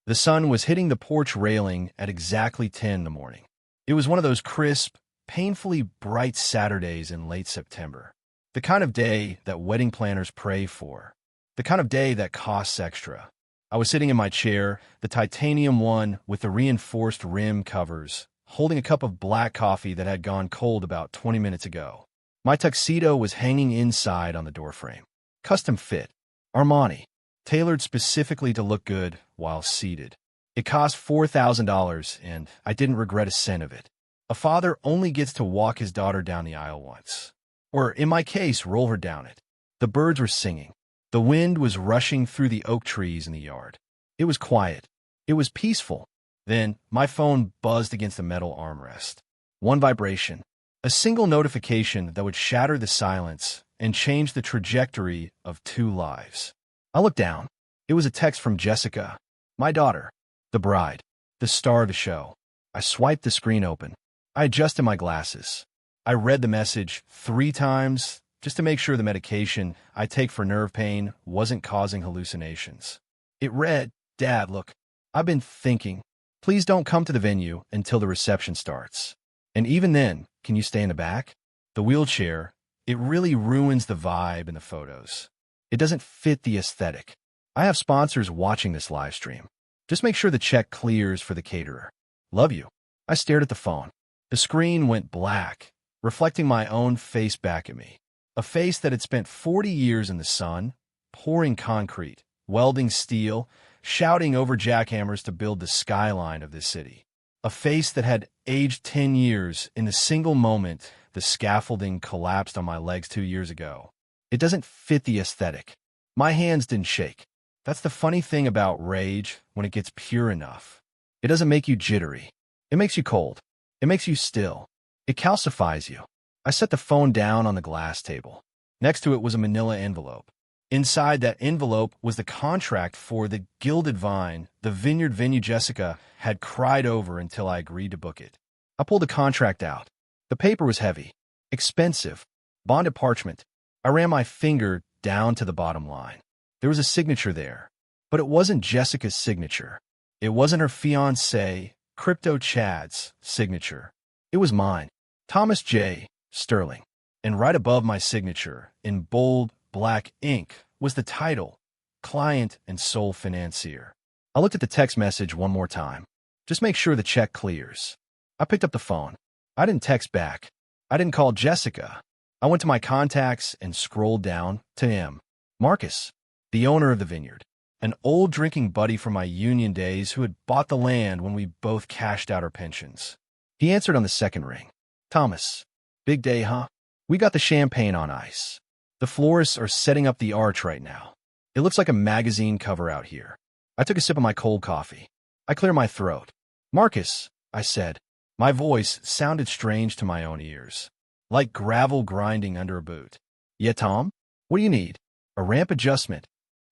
The sun was hitting the porch railing at exactly 10 in the morning. It was one of those crisp, painfully bright Saturdays in late September. The kind of day that wedding planners pray for. The kind of day that costs extra. I was sitting in my chair, the titanium one with the reinforced rim covers, holding a cup of black coffee that had gone cold about 20 minutes ago. My tuxedo was hanging inside on the doorframe. Custom fit. Armani. Tailored specifically to look good while seated. It cost $4,000, and I didn't regret a cent of it. A father only gets to walk his daughter down the aisle once. Or, in my case, roll her down it. The birds were singing. The wind was rushing through the oak trees in the yard. It was quiet. It was peaceful. Then, my phone buzzed against the metal armrest. One vibration. A single notification that would shatter the silence and change the trajectory of 2 lives. I looked down. It was a text from Jessica, my daughter, the bride, the star of the show. I swiped the screen open. I adjusted my glasses. I read the message 3 times just to make sure the medication I take for nerve pain wasn't causing hallucinations. It read, "Dad, look, I've been thinking. Please don't come to the venue until the reception starts. And even then, can you stay in the back? The wheelchair, it really ruins the vibe in the photos. It doesn't fit the aesthetic. I have sponsors watching this live stream. Just make sure the check clears for the caterer. Love you." I stared at the phone. The screen went black, reflecting my own face back at me. A face that had spent 40 years in the sun, pouring concrete, welding steel, shouting over jackhammers to build the skyline of this city. A face that had aged 10 years in the single moment the scaffolding collapsed on my legs 2 years ago. It doesn't fit the aesthetic. My hands didn't shake. That's the funny thing about rage when it gets pure enough. It doesn't make you jittery. It makes you cold. It makes you still. It calcifies you. I set the phone down on the glass table. Next to it was a manila envelope. Inside that envelope was the contract for the Gilded Vine, the vineyard venue Jessica had cried over until I agreed to book it. I pulled the contract out. The paper was heavy, expensive, bonded parchment. I ran my finger down to the bottom line. There was a signature there, but it wasn't Jessica's signature. It wasn't her fiancé, Crypto Chad's, signature. It was mine, Thomas J. Sterling. And right above my signature, in bold, black ink, was the title, Client and Sole Financier. I looked at the text message one more time. Just make sure the check clears. I picked up the phone. I didn't text back. I didn't call Jessica. I went to my contacts and scrolled down to him. Marcus, the owner of the vineyard. An old drinking buddy from my union days who had bought the land when we both cashed out our pensions. He answered on the second ring. "Thomas, big day, huh? We got the champagne on ice. The florists are setting up the arch right now. It looks like a magazine cover out here." I took a sip of my cold coffee. I cleared my throat. "Marcus," I said. My voice sounded strange to my own ears, like gravel grinding under a boot. "Yeah, Tom? What do you need? A ramp adjustment?"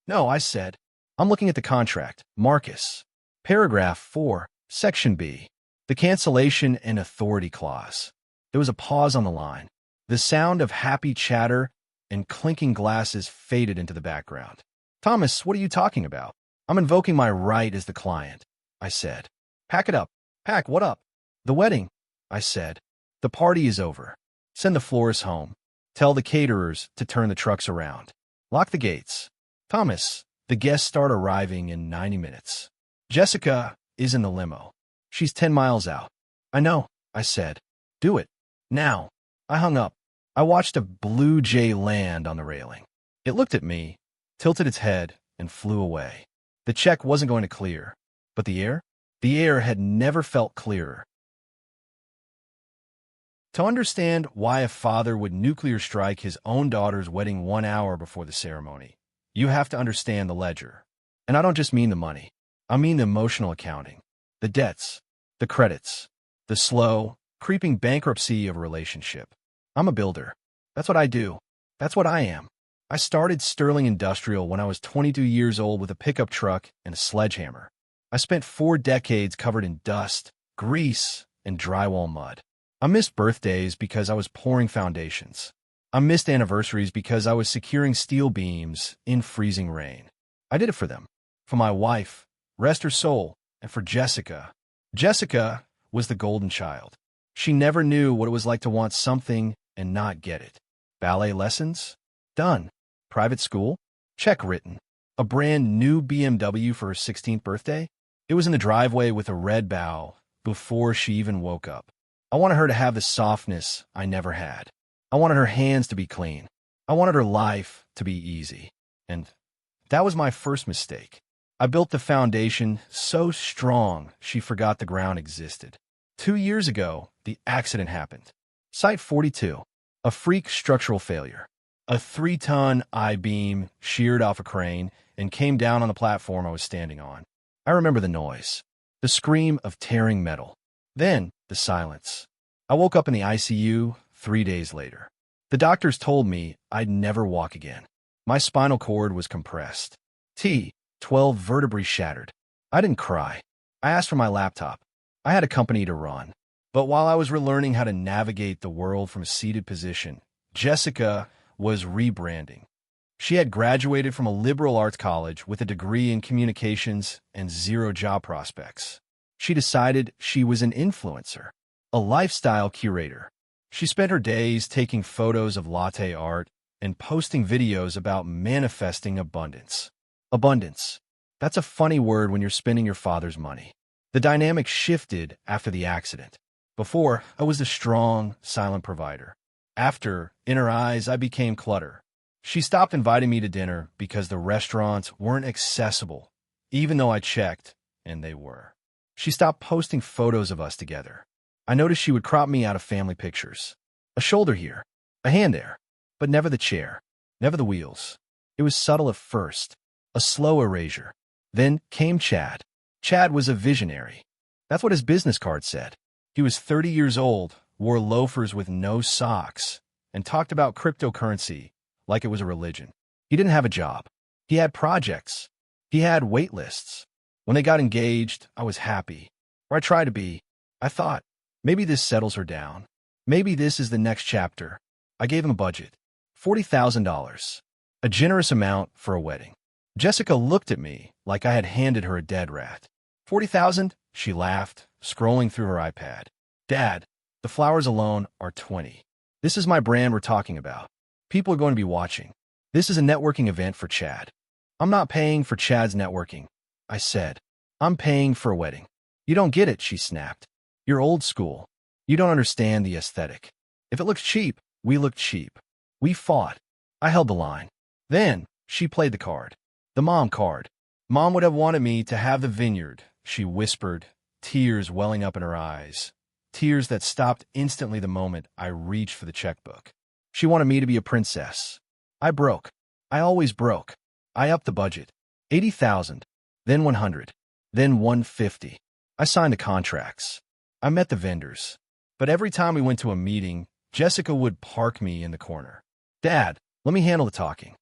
"No," I said. "I'm looking at the contract. Marcus. Paragraph 4, Section B. The cancellation and authority clause." There was a pause on the line. The sound of happy chatter and clinking glasses faded into the background. "Thomas, what are you talking about?" "I'm invoking my right as the client," I said. "Pack it up." "Pack what up?" "The wedding," I said. "The party is over. Send the florists home. Tell the caterers to turn the trucks around. Lock the gates. Thomas, the guests start arriving in 90 minutes. Jessica is in the limo. She's 10 miles out." "I know," I said. "Do it. Now." I hung up. I watched a blue jay land on the railing. It looked at me, tilted its head, and flew away. The check wasn't going to clear, but the air? The air had never felt clearer. To understand why a father would nuclear strike his own daughter's wedding 1 hour before the ceremony, you have to understand the ledger. And I don't just mean the money. I mean the emotional accounting, the debts, the credits, the slow, creeping bankruptcy of a relationship. I'm a builder. That's what I do. That's what I am. I started Sterling Industrial when I was 22 years old with a pickup truck and a sledgehammer. I spent 4 decades covered in dust, grease, and drywall mud. I missed birthdays because I was pouring foundations. I missed anniversaries because I was securing steel beams in freezing rain. I did it for them. For my wife, rest her soul, and for Jessica. Jessica was the golden child. She never knew what it was like to want something and not get it. Ballet lessons? Done. Private school? Check written. A brand new BMW for her 16th birthday? It was in the driveway with a red bow before she even woke up. I wanted her to have the softness I never had. I wanted her hands to be clean. I wanted her life to be easy. And that was my first mistake. I built the foundation so strong she forgot the ground existed. 2 years ago, the accident happened. Site 42. A freak structural failure. A 3-ton I-beam sheared off a crane and came down on the platform I was standing on. I remember the noise, the scream of tearing metal. Then, the silence. I woke up in the ICU 3 days later. The doctors told me I'd never walk again. My spinal cord was compressed. 12 vertebrae shattered. I didn't cry. I asked for my laptop. I had a company to run. But while I was relearning how to navigate the world from a seated position, Jessica was rebranding. She had graduated from a liberal arts college with a degree in communications and 0 job prospects. She decided she was an influencer, a lifestyle curator. She spent her days taking photos of latte art and posting videos about manifesting abundance. Abundance. That's a funny word when you're spending your father's money. The dynamic shifted after the accident. Before, I was the strong, silent provider. After, in her eyes, I became clutter. She stopped inviting me to dinner because the restaurants weren't accessible, even though I checked, and they were. She stopped posting photos of us together. I noticed she would crop me out of family pictures. A shoulder here, a hand there, but never the chair, never the wheels. It was subtle at first, a slow erasure. Then came Chad. Chad was a visionary. That's what his business card said. He was 30 years old, wore loafers with no socks, and talked about cryptocurrency like it was a religion. He didn't have a job. He had projects. He had wait lists. When they got engaged, I was happy. Or I tried to be. I thought, maybe this settles her down. Maybe this is the next chapter. I gave him a budget. $40,000. A generous amount for a wedding. Jessica looked at me like I had handed her a dead rat. 40,000? She laughed, scrolling through her iPad. Dad, the flowers alone are 20. This is my brand we're talking about. People are going to be watching. This is a networking event for Chad. I'm not paying for Chad's networking, I said. I'm paying for a wedding. You don't get it, she snapped. You're old school. You don't understand the aesthetic. If it looks cheap, we look cheap. We fought. I held the line. Then, she played the card. The mom card. Mom would have wanted me to have the vineyard, she whispered, tears welling up in her eyes. Tears that stopped instantly the moment I reached for the checkbook. She wanted me to be a princess. I broke. I always broke. I upped the budget. 80,000, then 100, then 150. I signed the contracts. I met the vendors. But every time we went to a meeting, Jessica would park me in the corner. Dad, let me handle the talking.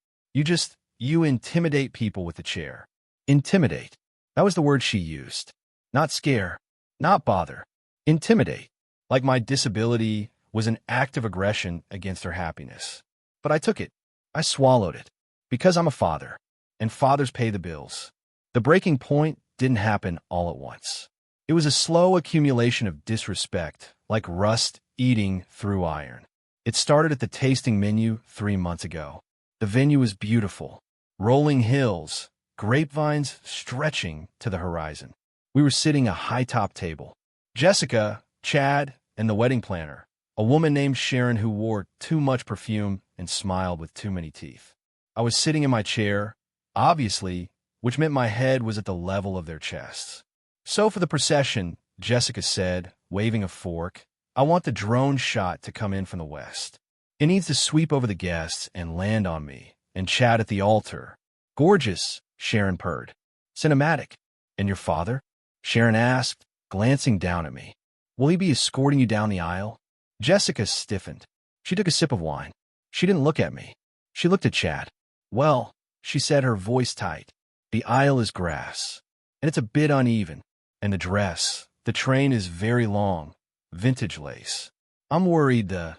You intimidate people with the chair. Intimidate. That was the word she used. Not scare. Not bother. Intimidate. Like my disability was an act of aggression against her happiness. But I took it. I swallowed it. Because I'm a father. And fathers pay the bills. The breaking point didn't happen all at once. It was a slow accumulation of disrespect, like rust eating through iron. It started at the tasting menu 3 months ago. The venue was beautiful. Rolling hills, grapevines stretching to the horizon. We were sitting at a high-top table. Jessica, Chad, and the wedding planner, a woman named Sharon who wore too much perfume and smiled with too many teeth. I was sitting in my chair, obviously, which meant my head was at the level of their chests. So for the procession, Jessica said, waving a fork, I want the drone shot to come in from the west. It needs to sweep over the guests and land on me, and Chad at the altar. Gorgeous, Sharon purred. Cinematic. And your father? Sharon asked, glancing down at me. Will he be escorting you down the aisle? Jessica stiffened. She took a sip of wine. She didn't look at me. She looked at Chad. Well, she said, her voice tight. The aisle is grass, and it's a bit uneven. And the train is very long, vintage lace. I'm worried the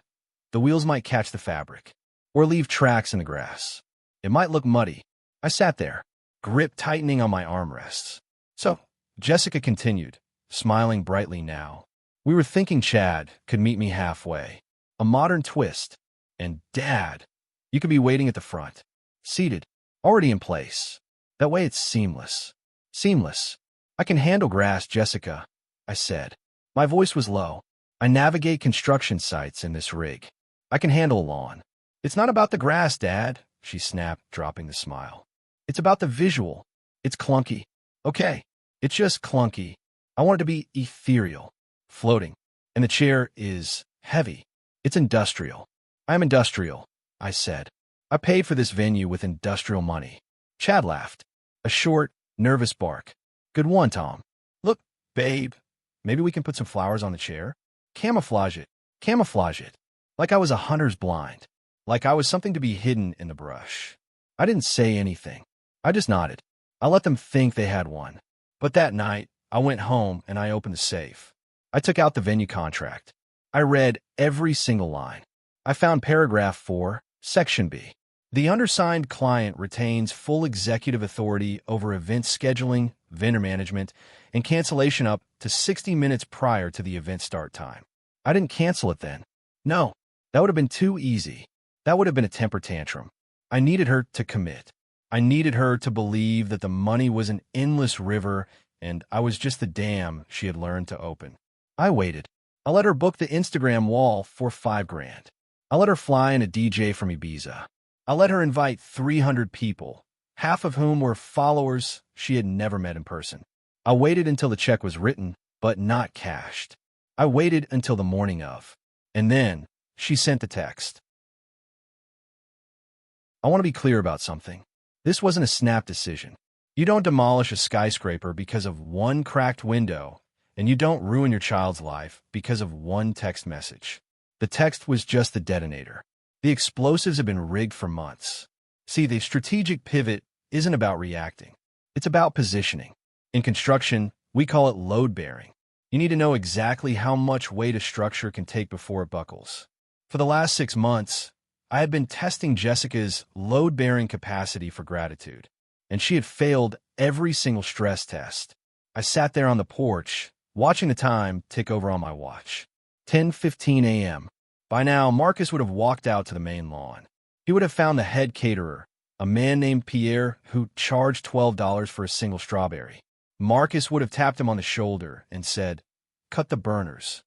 wheels might catch the fabric, or leave tracks in the grass. It might look muddy. I sat there, grip tightening on my armrests. So, Jessica continued, smiling brightly now. We were thinking Chad could meet me halfway. A modern twist. And Dad, you could be waiting at the front. Seated. Already in place. That way it's seamless. Seamless. I can handle grass, Jessica, I said. My voice was low. I navigate construction sites in this rig. I can handle a lawn. It's not about the grass, Dad, she snapped, dropping the smile. It's about the visual. It's clunky. Okay. It's just clunky. I want it to be ethereal. Floating. And the chair is heavy. It's industrial. I'm industrial, I said. I paid for this venue with industrial money. Chad laughed. A short, nervous bark. Good one, Tom. Look, babe, maybe we can put some flowers on the chair? Camouflage it. Camouflage it. Like I was a hunter's blind. Like I was something to be hidden in the brush. I didn't say anything. I just nodded. I let them think they had one. But that night, I went home and I opened the safe. I took out the venue contract. I read every single line. I found paragraph 4, section B. The undersigned client retains full executive authority over event scheduling, vendor management, and cancellation up to 60 minutes prior to the event start time. I didn't cancel it then. No, that would have been too easy. That would have been a temper tantrum. I needed her to commit. I needed her to believe that the money was an endless river and I was just the dam she had learned to open. I waited. I let her book the Instagram wall for $5,000. I let her fly in a DJ from Ibiza. I let her invite 300 people, half of whom were followers she had never met in person. I waited until the check was written, but not cashed. I waited until the morning of. And then she sent the text. I want to be clear about something. This wasn't a snap decision. You don't demolish a skyscraper because of one cracked window, and you don't ruin your child's life because of one text message. The text was just the detonator. The explosives have been rigged for months. See, the strategic pivot isn't about reacting. It's about positioning. In construction, we call it load-bearing. You need to know exactly how much weight a structure can take before it buckles. For the last 6 months, I had been testing Jessica's load-bearing capacity for gratitude, and she had failed every single stress test. I sat there on the porch, watching the time tick over on my watch. 10:15 a.m. By now, Marcus would have walked out to the main lawn. He would have found the head caterer, a man named Pierre who charged $12 for a single strawberry. Marcus would have tapped him on the shoulder and said, "Cut the burners."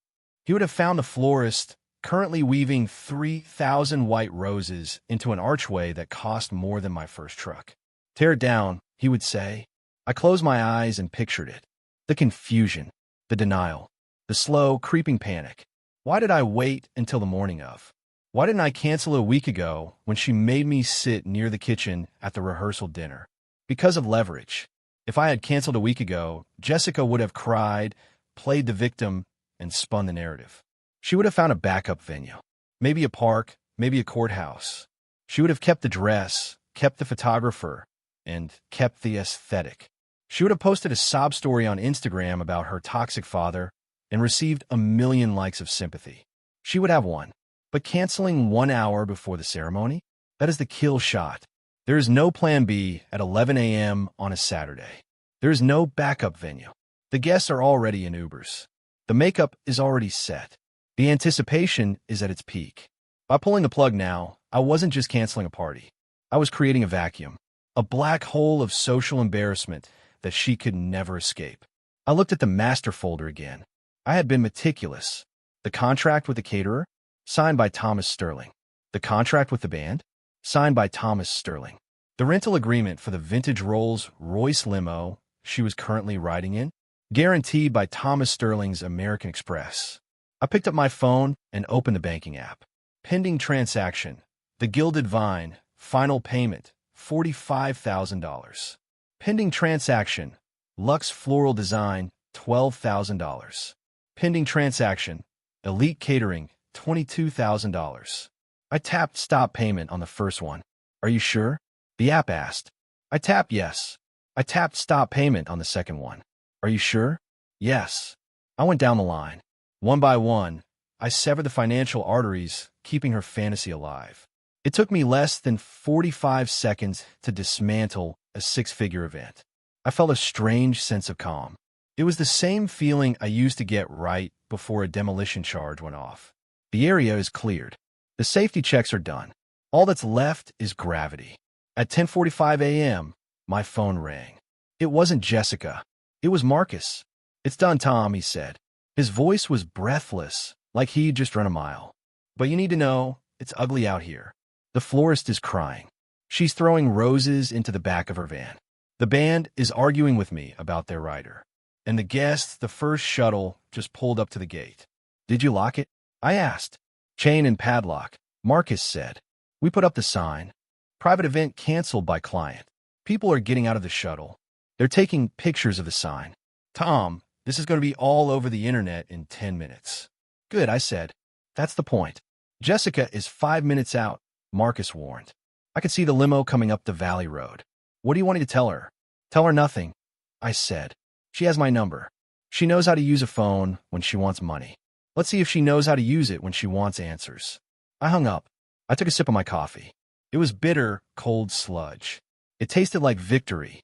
He would have found the florist currently weaving 3,000 white roses into an archway that cost more than my first truck. "Tear it down," he would say. I closed my eyes and pictured it. The confusion, the denial, the slow, creeping panic. Why did I wait until the morning of? Why didn't I cancel a week ago when she made me sit near the kitchen at the rehearsal dinner? Because of leverage. If I had canceled a week ago, Jessica would have cried, played the victim, and spun the narrative. She would have found a backup venue. Maybe a park, maybe a courthouse. She would have kept the dress, kept the photographer, and kept the aesthetic. She would have posted a sob story on Instagram about her toxic father and received 1 million likes of sympathy. She would have won. But canceling 1 hour before the ceremony? That is the kill shot. There is no plan B at 11 a.m. on a Saturday. There is no backup venue. The guests are already in Ubers. The makeup is already set. The anticipation is at its peak. By pulling the plug now, I wasn't just canceling a party. I was creating a vacuum, a black hole of social embarrassment that she could never escape. I looked at the master folder again. I had been meticulous. The contract with the caterer? Signed by Thomas Sterling. The contract with the band? Signed by Thomas Sterling. The rental agreement for the vintage Rolls-Royce limo she was currently riding in? Guaranteed by Thomas Sterling's American Express. I picked up my phone and opened the banking app. Pending transaction. The Gilded Vine. Final payment. $45,000. Pending transaction. Luxe Floral Design. $12,000. Pending transaction. Elite Catering. $22,000. I tapped stop payment on the first one. Are you sure? The app asked. I tapped yes. I tapped stop payment on the second one. Are you sure? Yes. I went down the line. One by one, I severed the financial arteries, keeping her fantasy alive. It took me less than 45 seconds to dismantle a 6-figure event. I felt a strange sense of calm. It was the same feeling I used to get right before a demolition charge went off. The area is cleared. The safety checks are done. All that's left is gravity. At 10:45 a.m., my phone rang. It wasn't Jessica. It was Marcus. "It's done, Tom," he said. His voice was breathless, like he'd just run a mile. "But you need to know, it's ugly out here. The florist is crying. She's throwing roses into the back of her van. The band is arguing with me about their rider. And the guests, the first shuttle, just pulled up to the gate." "Did you lock it?" I asked. "Chain and padlock," Marcus said. "We put up the sign. Private event canceled by client. People are getting out of the shuttle. They're taking pictures of the sign. Tom, this is going to be all over the internet in 10 minutes. "Good," I said. "That's the point. Jessica is 5 minutes out," Marcus warned. I could see the limo coming up the valley road. "What do you want me to tell her?" "Tell her nothing," I said. "She has my number. She knows how to use a phone when she wants money. Let's see if she knows how to use it when she wants answers." I hung up. I took a sip of my coffee. It was bitter, cold sludge. It tasted like victory.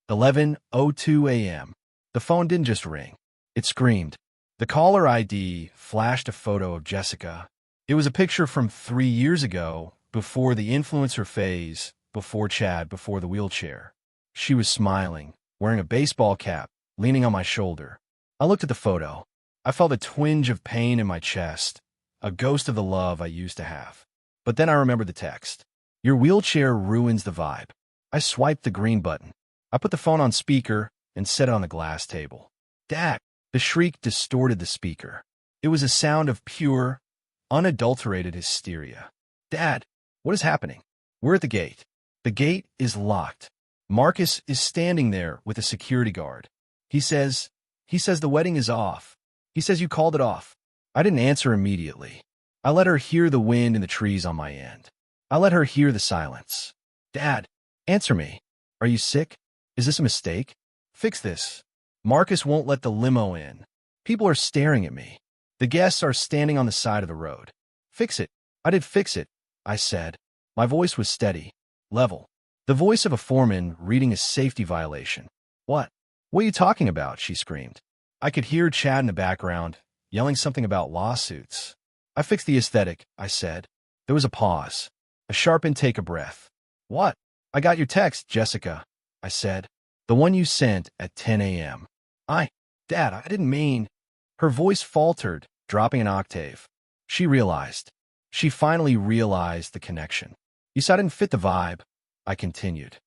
11:02 a.m. The phone didn't just ring. It screamed. The caller ID flashed a photo of Jessica. It was a picture from 3 years ago, before the influencer phase, before Chad, before the wheelchair. She was smiling, wearing a baseball cap, leaning on my shoulder. I looked at the photo. I felt a twinge of pain in my chest, a ghost of the love I used to have. But then I remembered the text. "Your wheelchair ruins the vibe." I swiped the green button. I put the phone on speaker and set it on the glass table. "Dad!" The shriek distorted the speaker. It was a sound of pure, unadulterated hysteria. "Dad, what is happening?" "We're at the gate. The gate is locked. Marcus is standing there with a security guard. He says the wedding is off. He says you called it off." I didn't answer immediately. I let her hear the wind in the trees on my end. I let her hear the silence. "Dad, answer me. Are you sick? Is this a mistake? Fix this. Marcus won't let the limo in. People are staring at me. The guests are standing on the side of the road. Fix it." "I did fix it," I said. My voice was steady, level. The voice of a foreman reading a safety violation. What are you talking about?" she screamed. I could hear Chad in the background, yelling something about lawsuits. "I fixed the aesthetic," I said. There was a pause, a sharp intake of breath. "What?" "I got your text, Jessica," I said. "The one you sent at 10 a.m. Dad, I didn't mean..." Her voice faltered, dropping an octave. She finally realized the connection. "You said I didn't fit the vibe," I continued.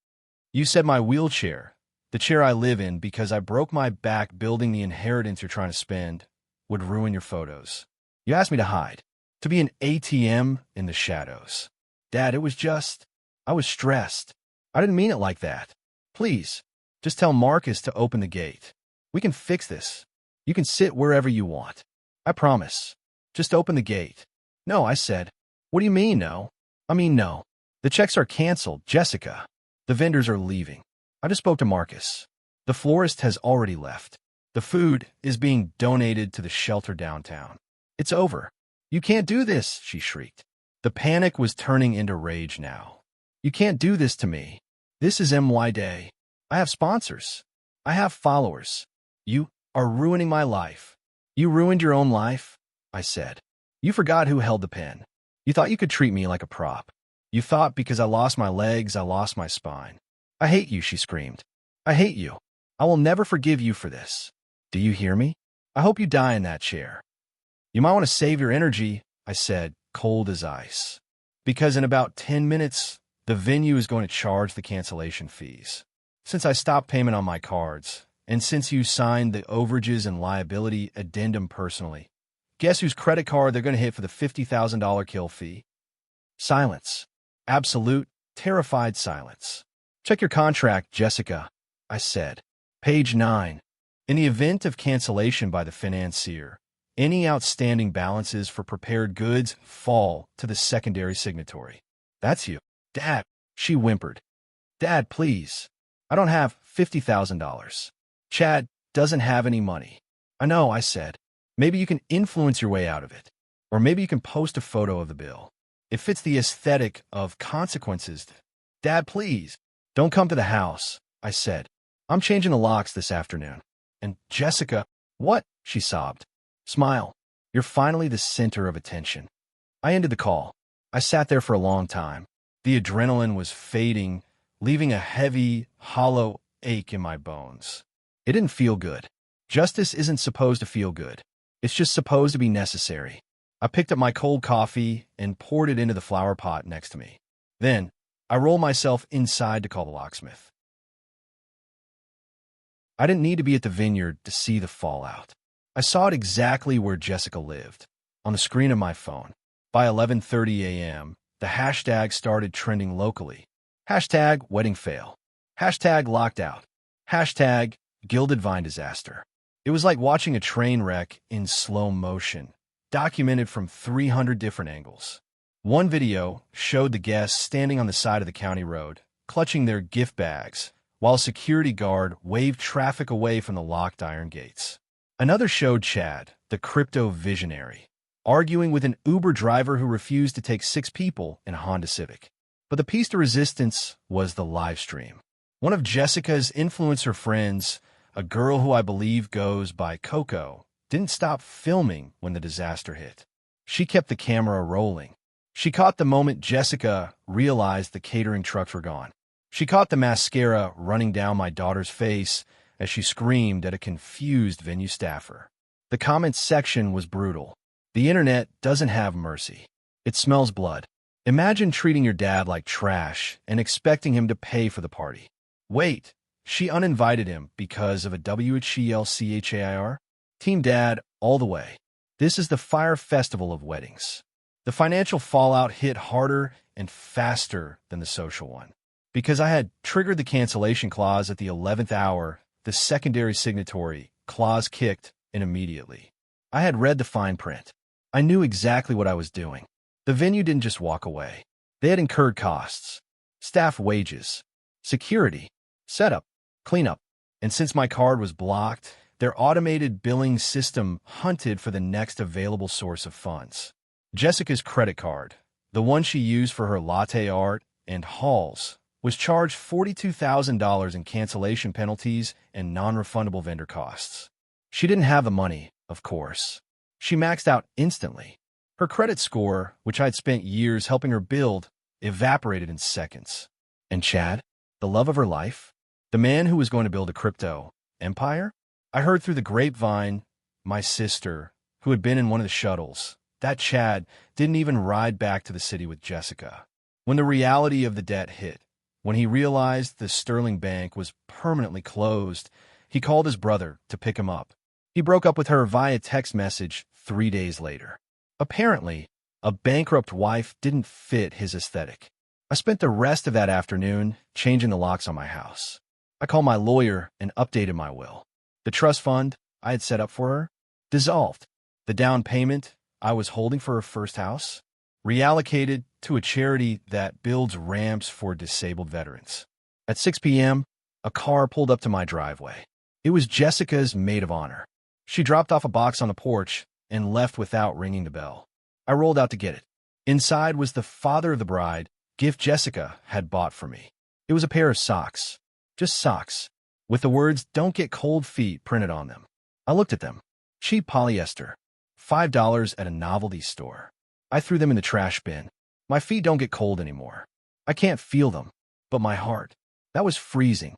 "You said my wheelchair, the chair I live in because I broke my back building the inheritance you're trying to spend, would ruin your photos. You asked me to hide, to be an ATM in the shadows. Dad, I was stressed. I didn't mean it like that. Please, just tell Marcus to open the gate. We can fix this. You can sit wherever you want. I promise. Just open the gate." "No," I said. "What do you mean, no?" "I mean, no. The checks are canceled, Jessica. The vendors are leaving. I just spoke to Marcus. The florist has already left. The food is being donated to the shelter downtown. It's over." "You can't do this," she shrieked. The panic was turning into rage now. "You can't do this to me. This is MY Day. I have sponsors. I have followers. You are ruining my life." "You ruined your own life," I said. "You forgot who held the pen. You thought you could treat me like a prop. You thought because I lost my legs, I lost my spine. I hate you," she screamed. "I hate you. I will never forgive you for this. Do you hear me? I hope you die in that chair." "You might want to save your energy," I said, cold as ice. "Because in about 10 minutes, the venue is going to charge the cancellation fees. Since I stopped payment on my cards, and since you signed the overages and liability addendum personally, guess whose credit card they're going to hit for the $50,000 kill fee?" Silence. Absolute, terrified silence. "Check your contract, Jessica," I said. Page 9. "In the event of cancellation by the financier, any outstanding balances for prepared goods fall to the secondary signatory." "That's you." "Dad," she whimpered. "Dad, please. I don't have $50,000. Chad doesn't have any money." "I know," I said. "Maybe you can influence your way out of it. Or maybe you can post a photo of the bill. It fits the aesthetic of consequences." "Dad, please. Don't come to the house, I said. I'm changing the locks this afternoon. And Jessica, what? She sobbed. Smile. You're finally the center of attention. I ended the call. I sat there for a long time. The adrenaline was fading, leaving a heavy, hollow ache in my bones. It didn't feel good. Justice isn't supposed to feel good. It's just supposed to be necessary. I picked up my cold coffee and poured it into the flower pot next to me. Then, I rolled myself inside to call the locksmith. I didn't need to be at the vineyard to see the fallout. I saw it exactly where Jessica lived, on the screen of my phone. By 11:30 a.m., the hashtag started trending locally. Hashtag wedding fail. Hashtag locked out. Hashtag gilded vine disaster. It was like watching a train wreck in slow motion, documented from 300 different angles. One video showed the guests standing on the side of the county road, clutching their gift bags, while a security guard waved traffic away from the locked iron gates. Another showed Chad, the crypto visionary, arguing with an Uber driver who refused to take 6 people in a Honda Civic. But the piece de resistance was the live stream. One of Jessica's influencer friends, a girl who I believe goes by Coco, didn't stop filming when the disaster hit. She kept the camera rolling. She caught the moment Jessica realized the catering trucks were gone. She caught the mascara running down my daughter's face as she screamed at a confused venue staffer. The comments section was brutal. The internet doesn't have mercy. It smells blood. Imagine treating your dad like trash and expecting him to pay for the party. Wait, she uninvited him because of a WHELCHAIR? Team Dad all the way. This is the Fire Festival of weddings. The financial fallout hit harder and faster than the social one. Because I had triggered the cancellation clause at the 11th hour, the secondary signatory clause kicked in immediately. I had read the fine print. I knew exactly what I was doing. The venue didn't just walk away. They had incurred costs, staff wages, security, setup, cleanup. And since my card was blocked, their automated billing system hunted for the next available source of funds. Jessica's credit card, the one she used for her latte art and hauls, was charged $42,000 in cancellation penalties and non-refundable vendor costs. She didn't have the money, of course. She maxed out instantly. Her credit score, which I'd spent years helping her build, evaporated in seconds. And Chad, the love of her life, the man who was going to build a crypto empire? I heard through the grapevine, my sister, who had been in one of the shuttles, that Chad didn't even ride back to the city with Jessica. When the reality of the debt hit, when he realized the Sterling Bank was permanently closed, he called his brother to pick him up. He broke up with her via text message 3 days later. Apparently, a bankrupt wife didn't fit his aesthetic. I spent the rest of that afternoon changing the locks on my house. I called my lawyer and updated my will. The trust fund I had set up for her dissolved. The down payment I was holding for her first house reallocated to a charity that builds ramps for disabled veterans. At 6 p.m., a car pulled up to my driveway. It was Jessica's maid of honor. She dropped off a box on the porch and left without ringing the bell. I rolled out to get it. Inside was the father of the bride, gift Jessica had bought for me. It was a pair of socks. Just socks, with the words, "Don't get cold feet," printed on them. I looked at them. Cheap polyester. $5 at a novelty store. I threw them in the trash bin. My feet don't get cold anymore. I can't feel them. But my heart, that was freezing.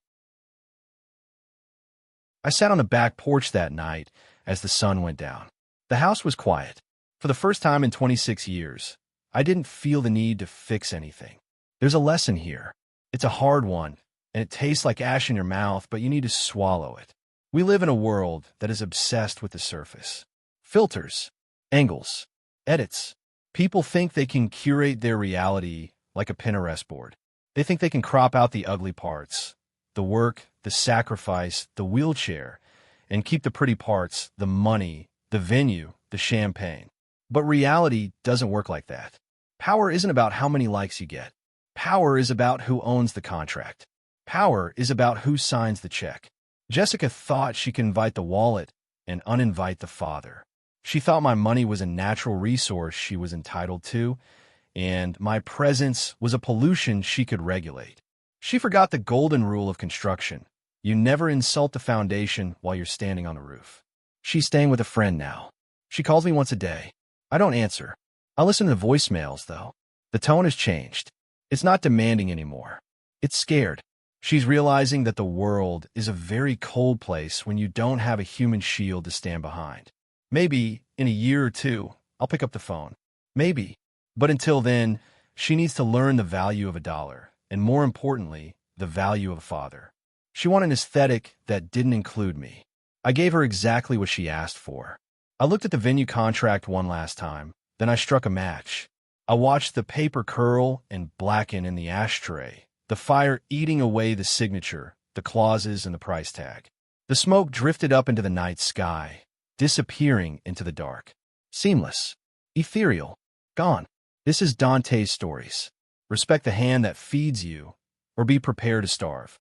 I sat on the back porch that night as the sun went down. The house was quiet. For the first time in 26 years, I didn't feel the need to fix anything. There's a lesson here. It's a hard one, and it tastes like ash in your mouth, but you need to swallow it. We live in a world that is obsessed with the surface. Filters, angles, edits. People think they can curate their reality like a Pinterest board. They think they can crop out the ugly parts, the work, the sacrifice, the wheelchair, and keep the pretty parts, the money, the venue, the champagne. But reality doesn't work like that. Power isn't about how many likes you get. Power is about who owns the contract. Power is about who signs the check. Jessica thought she could invite the wallet and uninvite the father. She thought my money was a natural resource she was entitled to, and my presence was a pollution she could regulate. She forgot the golden rule of construction. You never insult the foundation while you're standing on the roof. She's staying with a friend now. She calls me once a day. I don't answer. I listen to voicemails, though. The tone has changed. It's not demanding anymore. It's scared. She's realizing that the world is a very cold place when you don't have a human shield to stand behind. Maybe, in a year or two, I'll pick up the phone. Maybe. But until then, she needs to learn the value of a dollar, and more importantly, the value of a father. She wanted an aesthetic that didn't include me. I gave her exactly what she asked for. I looked at the venue contract one last time, then I struck a match. I watched the paper curl and blacken in the ashtray, the fire eating away the signature, the clauses, and the price tag. The smoke drifted up into the night sky, disappearing into the dark. Seamless. Ethereal. Gone. This is Dante's stories. Respect the hand that feeds you, or be prepared to starve.